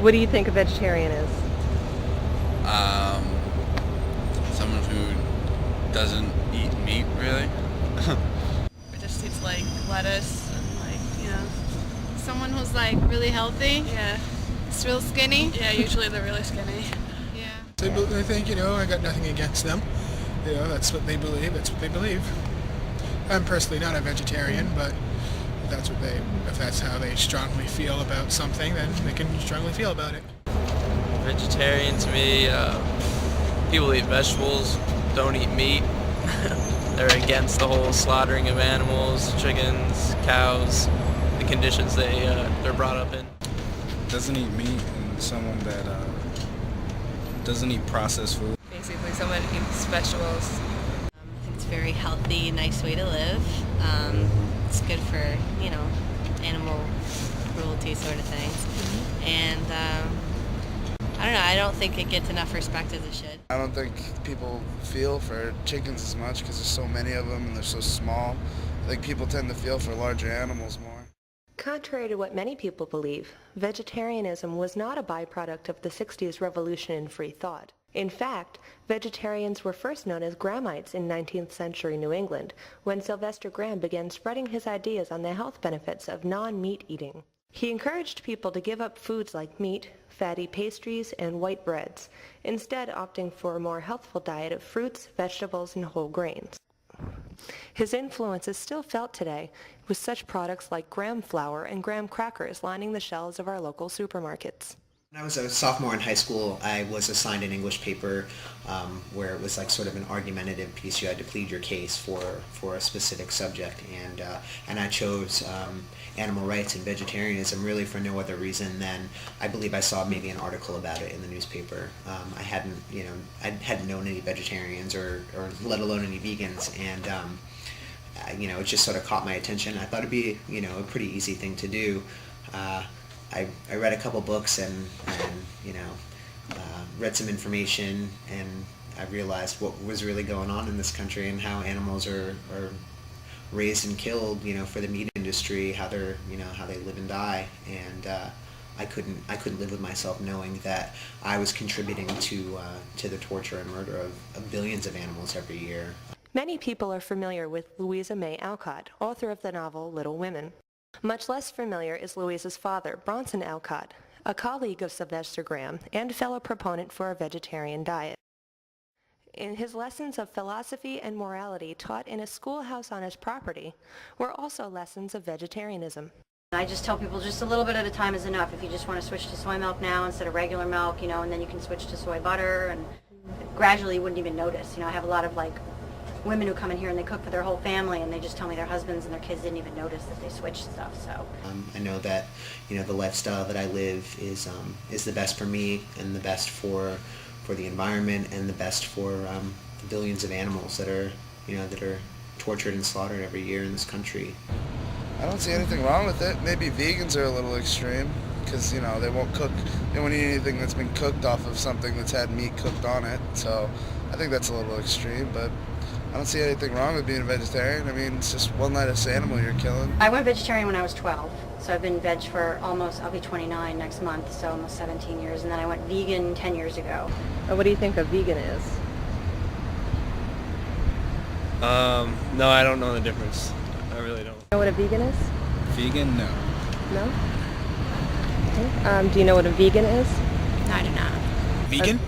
What do you think a vegetarian is? Someone who doesn't eat meat, really. It just eats like lettuce and Someone who's like really healthy. yeah, It's real skinny. yeah. Usually they're really skinny. Yeah. I think, I got nothing against them. That's what they believe. That's what they believe. I'm personally not a vegetarian, but if that's how they strongly feel about something, then they can strongly feel about it. Vegetarian to me, people eat vegetables, don't eat meat. They're against the whole slaughtering of animals, chickens, cows, the conditions they're brought up in. Doesn't eat meat, and someone that doesn't eat processed food. Basically, someone eats vegetables. I think it's a very healthy, nice way to live. It's good for, animal cruelty sort of things. And I don't know, I don't think it gets enough respect as it should. I don't think people feel for chickens as much because there's so many of them and they're so small. I think people tend to feel for larger animals more. Contrary to what many people believe, vegetarianism was not a byproduct of the 60s revolution in free thought. In fact, vegetarians were first known as Grahamites in 19th century New England, when Sylvester Graham began spreading his ideas on the health benefits of non-meat eating. He encouraged people to give up foods like meat, fatty pastries, and white breads, instead opting for a more healthful diet of fruits, vegetables, and whole grains. His influence is still felt today, with such products like graham flour and graham crackers lining the shelves of our local supermarkets. When I was a sophomore in high school, I was assigned an English paper where it was like sort of an argumentative piece. You had to plead your case for a specific subject, and I chose animal rights and vegetarianism really for no other reason than I believe I saw maybe an article about it in the newspaper. I hadn't known any vegetarians or let alone any vegans, and it just sort of caught my attention. I thought it'd be a pretty easy thing to do. I read a couple books and read some information, and I realized what was really going on in this country and how animals are raised and killed, for the meat industry, how they live and die, and I couldn't live with myself knowing that I was contributing to the torture and murder of billions of animals every year. Many people are familiar with Louisa May Alcott, author of the novel Little Women. Much less familiar is Louisa's father, Bronson Alcott, a colleague of Sylvester Graham and fellow proponent for a vegetarian diet. In his lessons of philosophy and morality taught in a schoolhouse on his property were also lessons of vegetarianism. I just tell people just a little bit at a time is enough. If you just want to switch to soy milk now instead of regular milk, and then you can switch to soy butter, and gradually you wouldn't even notice. I have a lot of women who come in here and they cook for their whole family, and they just tell me their husbands and their kids didn't even notice that they switched stuff. So I know that the lifestyle that I live is the best for me and the best for the environment and the best for the billions of animals that are tortured and slaughtered every year in this country. I don't see anything wrong with it. Maybe vegans are a little extreme because they won't eat anything that's been cooked off of something that's had meat cooked on it. So I think that's a little extreme, but I don't see anything wrong with being a vegetarian. I mean, it's just one less animal you're killing. I went vegetarian when I was 12, so I've been veg for I'll be 29 next month, so almost 17 years, and then I went vegan 10 years ago. What do you think a vegan is? No, I don't know the difference. I really don't. Know what a vegan is? Vegan? No. No? Okay. Do you know what a vegan is? No, I do not. Vegan?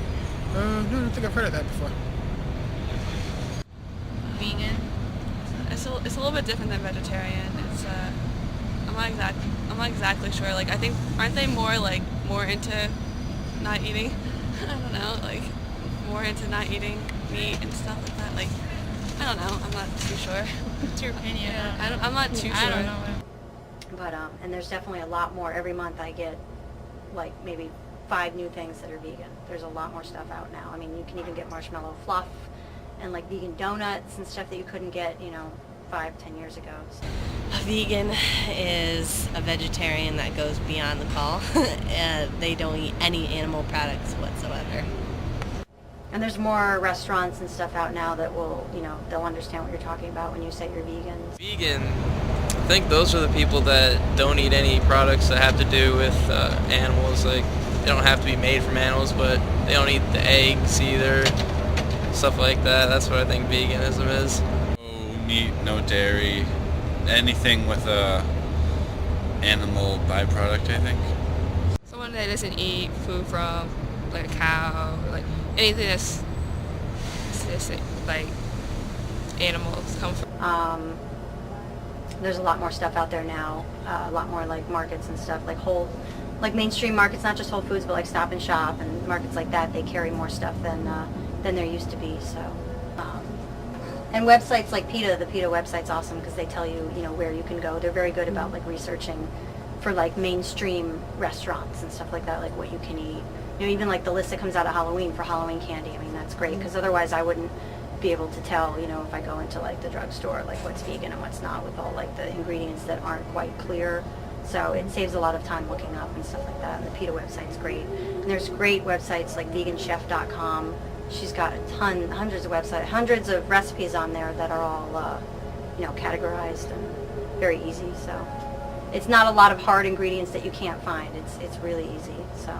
No, I don't think I've heard of that before. Vegan. It's a little bit different than vegetarian. It's I'm not exactly sure. I think aren't they more into not eating? I don't know. More into not eating meat and stuff like that. I don't know. I'm not too sure. What's your opinion? Yeah, I'm not too sure. I don't know. But and there's definitely a lot more. Every month I get maybe 5 new things that are vegan. There's a lot more stuff out now. I mean, you can even get marshmallow fluff and vegan donuts and stuff that you couldn't get 5-10 years ago. So. A vegan is a vegetarian that goes beyond the call. They don't eat any animal products whatsoever. And there's more restaurants and stuff out now that will, they'll understand what you're talking about when you say you're vegan. Vegan, I think those are the people that don't eat any products that have to do with animals, like they don't have to be made from animals, but they don't eat the eggs either, stuff like that. That's what I think veganism is. No meat, no dairy, anything with a animal byproduct, I think. Someone that doesn't eat food from like a cow, like anything that's like animals come from. There's a lot more stuff out there now, a lot more like markets and stuff, like mainstream markets, not just Whole Foods, but like Stop and Shop and markets like that. They carry more stuff than there used to be. So, and websites like PETA, the PETA website's awesome because they tell you, where you can go. They're very good about like researching for like mainstream restaurants and stuff like that, like what you can eat. Even like the list that comes out of Halloween for Halloween candy. I mean, that's great because otherwise I wouldn't be able to tell, if I go into like the drugstore, like what's vegan and what's not with all like the ingredients that aren't quite clear. So it saves a lot of time looking up and stuff like that. And the PETA website's great. And there's great websites like veganchef.com. She's got hundreds of websites, hundreds of recipes on there that are all, categorized and very easy. So it's not a lot of hard ingredients that you can't find. It's really easy. So.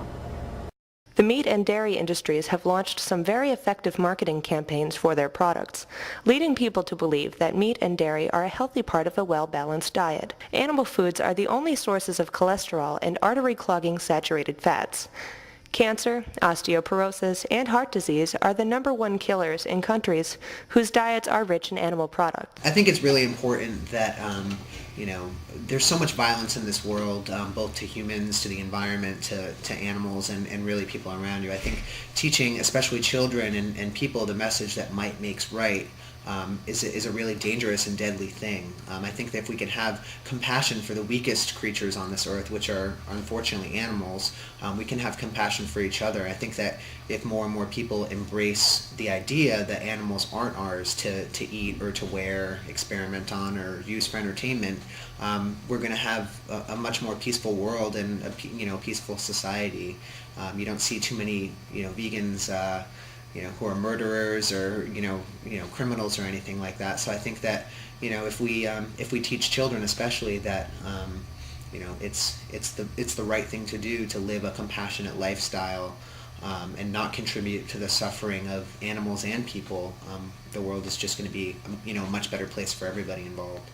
The meat and dairy industries have launched some very effective marketing campaigns for their products, leading people to believe that meat and dairy are a healthy part of a well-balanced diet. Animal foods are the only sources of cholesterol and artery-clogging saturated fats. Cancer, osteoporosis, and heart disease are the #1 killers in countries whose diets are rich in animal products. I think it's really important that, there's so much violence in this world, both to humans, to the environment, to animals, and really people around you. I think teaching, especially children and people, the message that might makes right is a really dangerous and deadly thing. I think that if we can have compassion for the weakest creatures on this earth, which are unfortunately animals, we can have compassion for each other. I think that if more and more people embrace the idea that animals aren't ours to eat or to wear, experiment on, or use for entertainment, we're going to have a much more peaceful world and a peaceful society. You don't see too many vegans who are murderers or criminals or anything like that. So I think that if we teach children especially that it's the right thing to do to live a compassionate lifestyle and not contribute to the suffering of animals and people, the world is just going to be a much better place for everybody involved.